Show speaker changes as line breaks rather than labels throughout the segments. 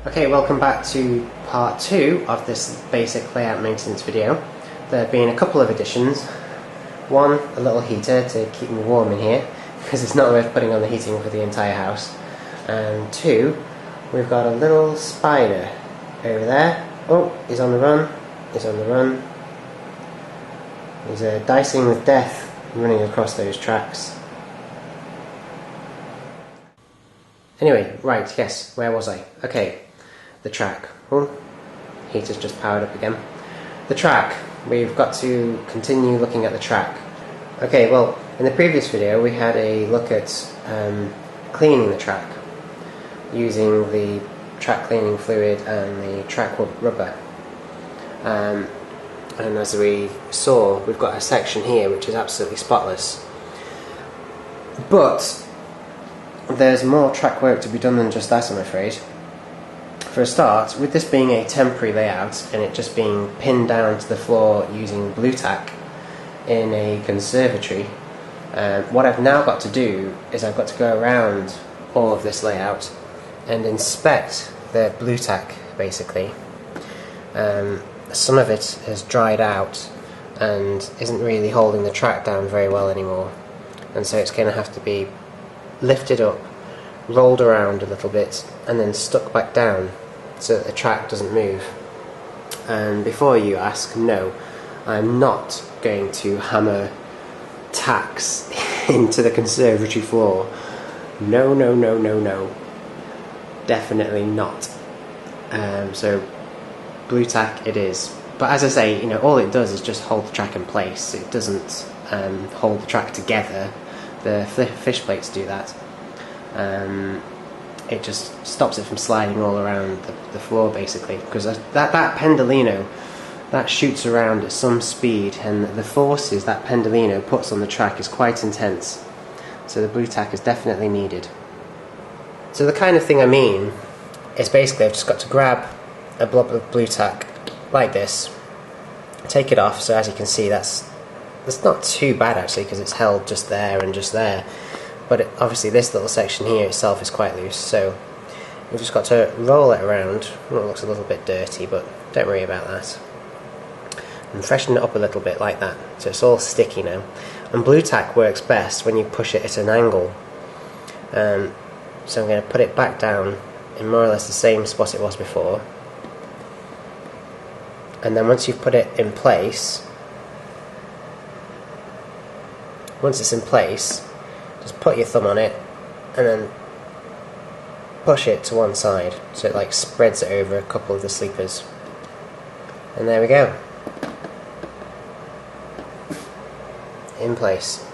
Okay, welcome back to part 2 of this basic layout maintenance video. There have been a couple of additions. One, a little heater to keep me warm in here, because it's not worth putting on the heating for the entire house. And two, we've got a little spider over there. Oh, he's on the run, he's on the run. He's dicing with death, running across those tracks. Anyway, right, yes, where was I? Okay, the track. Oh, heater's just powered up again. The track. We've got to continue looking at the track. Okay, well, in the previous video we had a look at cleaning the track using the track cleaning fluid and the track rubber. And as we saw, we've got a section here which is absolutely spotless. But there's more track work to be done than just that, I'm afraid. For a start, with this being a temporary layout and it just being pinned down to the floor using blue tack in a conservatory, what I've now got to do is I've got to go around all of this layout and inspect the blue tack, basically. Some of it has dried out and isn't really holding the track down very well anymore, and so it's going to have to be lifted up, rolled around a little bit, and then stuck back down so that the track doesn't move. And before you ask, no, I'm not going to hammer tacks into the conservatory floor. No, no, no, no, no. Definitely not. So blue tack it is. But as I say, you know, all it does is just hold the track in place. It doesn't hold the track together. The fish plates do that. It just stops it from sliding all around the floor, basically, because that pendolino, that shoots around at some speed, and the forces that pendolino puts on the track is quite intense, so the blue tack is definitely needed. So the kind of thing I mean is basically I've just got to grab a blob of blue tack like this, take it off, so as you can see that's not too bad actually, because it's held just there and just there. But obviously this little section here itself is quite loose, so we've just got to roll it around. Well, it looks a little bit dirty, but don't worry about that. And freshen it up a little bit like that, so it's all sticky now. And blue tack works best when you push it at an angle. So I'm going to put it back down in more or less the same spot it was before. And then once you've put it in place, once it's in place, just put your thumb on it and then push it to one side so it like spreads it over a couple of the sleepers. And there we go. In place.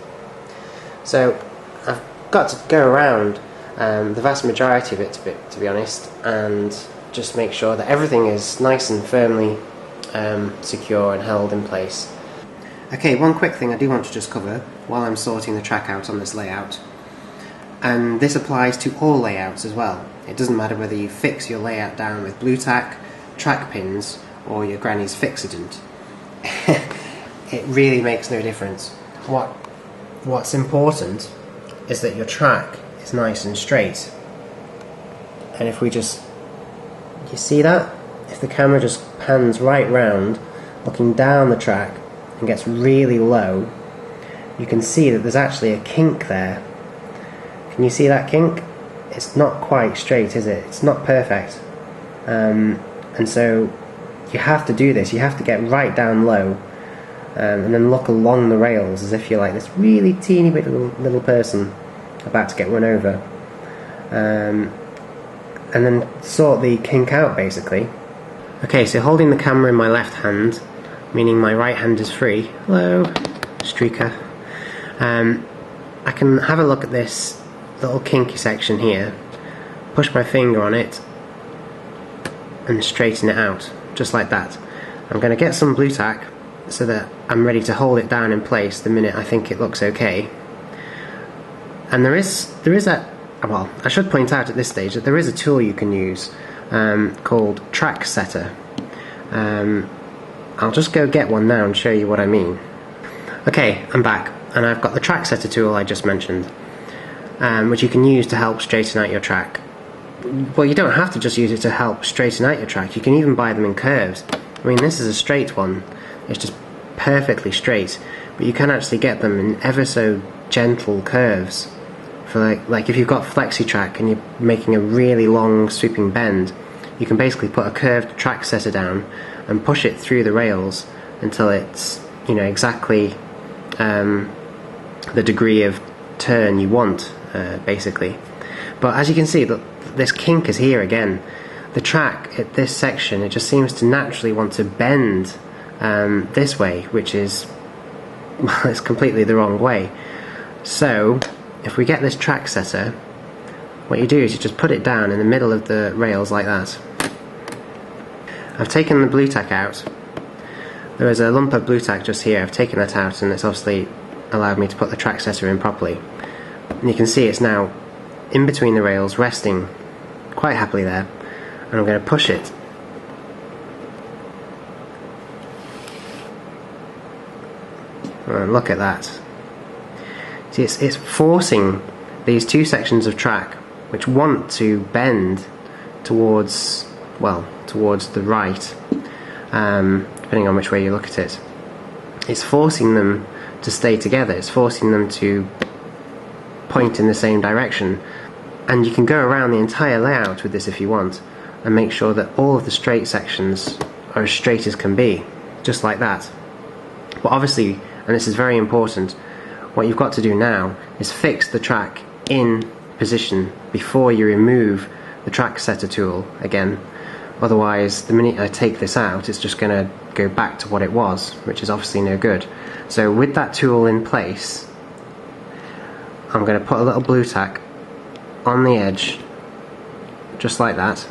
So I've got to go around the vast majority of it, to be honest, and just make sure that everything is nice and firmly secure and held in place. Okay, one quick thing I do want to just cover while I'm sorting the track out on this layout, and this applies to all layouts as well. It doesn't matter whether you fix your layout down with blue tack, track pins, or your granny's fixidant. It really makes no difference. What's important is that your track is nice and straight. And if we just, you see that? If the camera just pans right round, looking down the track, and gets really low, you can see that there's actually a kink there. Can you see that kink? It's not quite straight, is it? It's not perfect. And so you have to do this. You have to get right down low and then look along the rails as if you're like this really teeny bit little person about to get run over. And then sort the kink out, basically. Okay, so holding the camera in my left hand, meaning my right hand is free. Hello, streaker. I can have a look at this little kinky section here, push my finger on it, and straighten it out, just like that. I'm going to get some blue tack so that I'm ready to hold it down in place the minute I think it looks okay. And there is well, I should point out at this stage that there is a tool you can use called Track Setter. I'll just go get one now and show you what I mean. Okay, I'm back, and I've got the Track Setter tool I just mentioned, which you can use to help straighten out your track. well, you don't have to just use it to help straighten out your track. You can even buy them in curves. I mean, this is a straight one. It's just perfectly straight, but you can actually get them in ever so gentle curves. For like if you've got flexi track and you're making a really long sweeping bend, you can basically put a curved track setter down and push it through the rails until it's, you know, exactly the degree of turn you want, basically. But as you can see, this kink is here again. The track at this section, it just seems to naturally want to bend this way, which is, well, it's completely the wrong way. So if we get this track setter, what you do is you just put it down in the middle of the rails like that. I've taken the blue tack out. There is a lump of blue tack just here. I've taken that out, and it's obviously allowed me to put the track setter in properly. And you can see it's now in between the rails, resting quite happily there. And I'm going to push it. And look at that. See, it's forcing these two sections of track which want to bend towards, well, towards the right, depending on which way you look at it. It's forcing them to stay together. It's forcing them to point in the same direction. And you can go around the entire layout with this if you want, and make sure that all of the straight sections are as straight as can be, just like that. But obviously, and this is very important, what you've got to do now is fix the track in position before you remove the track setter tool again. Otherwise, the minute I take this out, it's just going to go back to what it was, which is obviously no good. So with that tool in place, I'm going to put a little blue tack on the edge, just like that,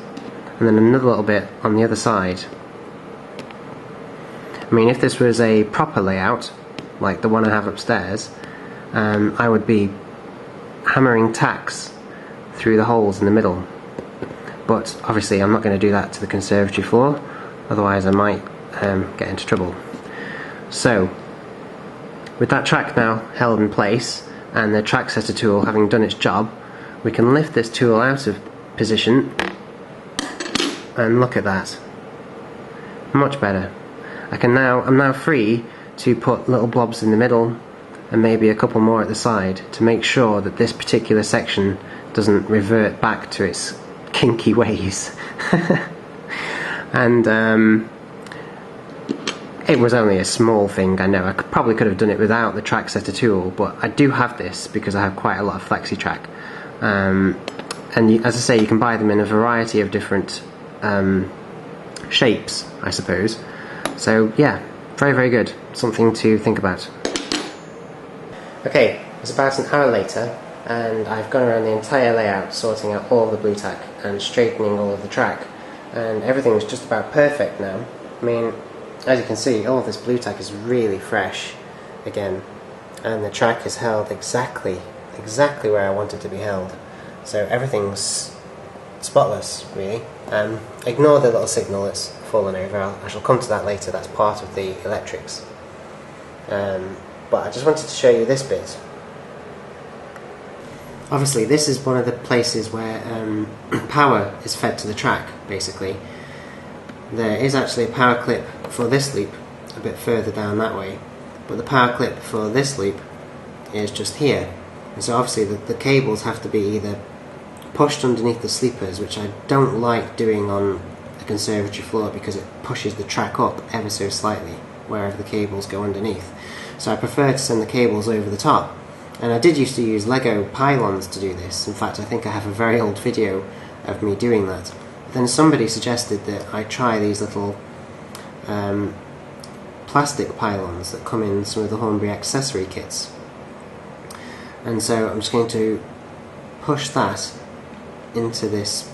and then another little bit on the other side. I mean, if this was a proper layout, like the one I have upstairs, I would be hammering tacks through the holes in the middle. But obviously I'm not going to do that to the conservatory floor, otherwise I might get into trouble. So, with that track now held in place, and the track setter tool having done its job, we can lift this tool out of position, and look at that. Much better. I'm now free to put little blobs in the middle and maybe a couple more at the side to make sure that this particular section doesn't revert back to its kinky ways. And it was only a small thing, I know. I probably could have done it without the track setter tool, but I do have this because I have quite a lot of flexi track. And as I say, you can buy them in a variety of different shapes, I suppose. So yeah, very, very good. Something to think about. Okay, it's about an hour later, and I've gone around the entire layout sorting out all the blue tack and straightening all of the track, and everything's just about perfect now. I mean, as you can see, all of this blue tack is really fresh again, and the track is held exactly where I want it to be held. So everything's spotless, really. Ignore the little signal that's fallen over. I shall come to that later. That's part of the electrics. But I just wanted to show you this bit. Obviously, this is one of the places where power is fed to the track, basically. There is actually a power clip for this loop a bit further down that way, but the power clip for this loop is just here. And so obviously the cables have to be either pushed underneath the sleepers, which I don't like doing on a conservatory floor because it pushes the track up ever so slightly wherever the cables go underneath. So I prefer to send the cables over the top. And I did used to use Lego pylons to do this. In fact, I think I have a very old video of me doing that. Then somebody suggested that I try these little plastic pylons that come in some of the Hornby accessory kits. And so I'm just going to push that into this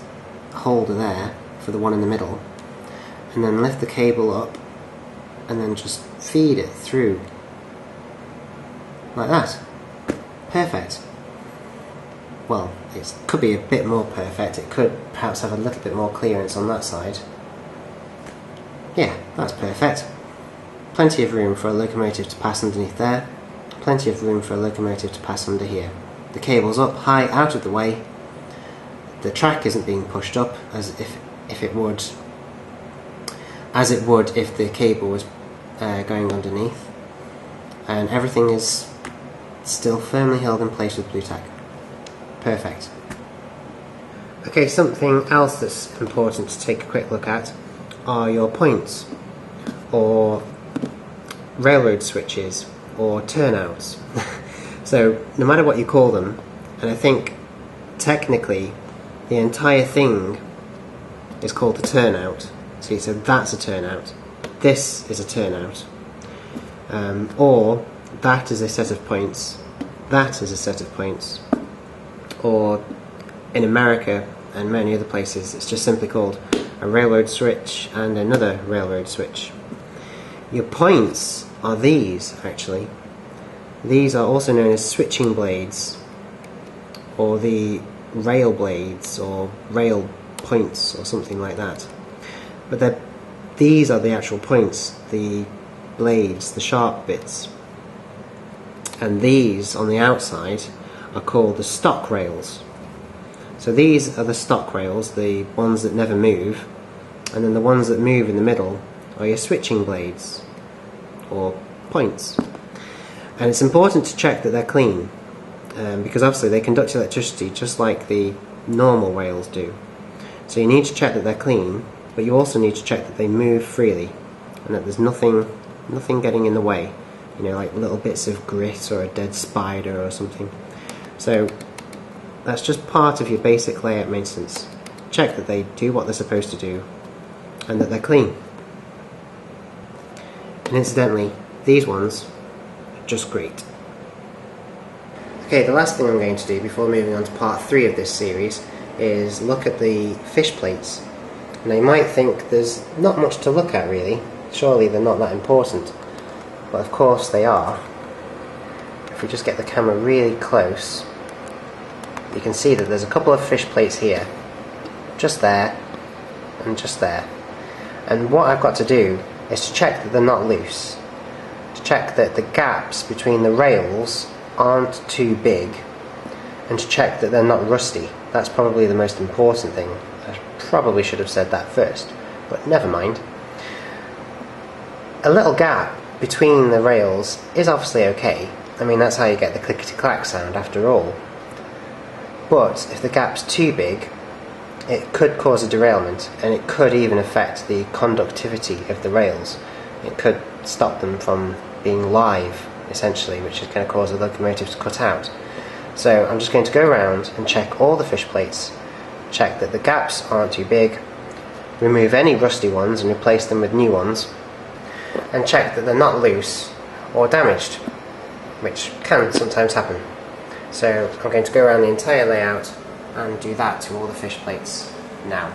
holder there for the one in the middle, and then lift the cable up and then just feed it through like that. Perfect. Well, it could be a bit more perfect. It could perhaps have a little bit more clearance on that side. Yeah, that's perfect. Plenty of room for a locomotive to pass underneath there. Plenty of room for a locomotive to pass under here. The cable's up high out of the way. the track isn't being pushed up as it would if the cable was going underneath, and everything is still firmly held in place with blue tack. Perfect. Okay, something else that's important to take a quick look at are your points, or railroad switches, or turnouts. So no matter what you call them, and I think technically the entire thing is called a turnout. See, so that's a turnout, this is a turnout, or that is a set of points, that is a set of points, or in America and many other places it's just simply called a railroad switch and another railroad switch. Your points are these, actually. These are also known as switching blades, or the rail blades, or rail points, or something like that. But these are the actual points, the blades, the sharp bits. And these on the outside are called the stock rails. So these are the stock rails, the ones that never move, and then the ones that move in the middle are your switching blades, or points. And it's important to check that they're clean, because obviously they conduct electricity just like the normal rails do. So you need to check that they're clean, but you also need to check that they move freely, and that there's nothing getting in the way, you know, like little bits of grit or a dead spider or something. So that's just part of your basic layout maintenance. Check that they do what they're supposed to do, and that they're clean. And incidentally, these ones are just great. Okay, the last thing I'm going to do before moving on to part 3 of this series is look at the fish plates. Now you might think there's not much to look at really, surely they're not that important, but of course they are. If we just get the camera really close, you can see that there's a couple of fish plates here, just there and just there, and what I've got to do is to check that they're not loose, to check that the gaps between the rails aren't too big, and to check that they're not rusty. That's probably the most important thing. I probably should have said that first, but never mind. A little gap between the rails is obviously okay. I mean, that's how you get the clickety-clack sound after all. But if the gap's too big, it could cause a derailment, and it could even affect the conductivity of the rails. It could stop them from being live, essentially, which is going to cause the locomotive to cut out. So I'm just going to go around and check all the fish plates, check that the gaps aren't too big, remove any rusty ones and replace them with new ones, and check that they're not loose or damaged, which can sometimes happen. So I'm going to go around the entire layout and do that to all the fish plates now.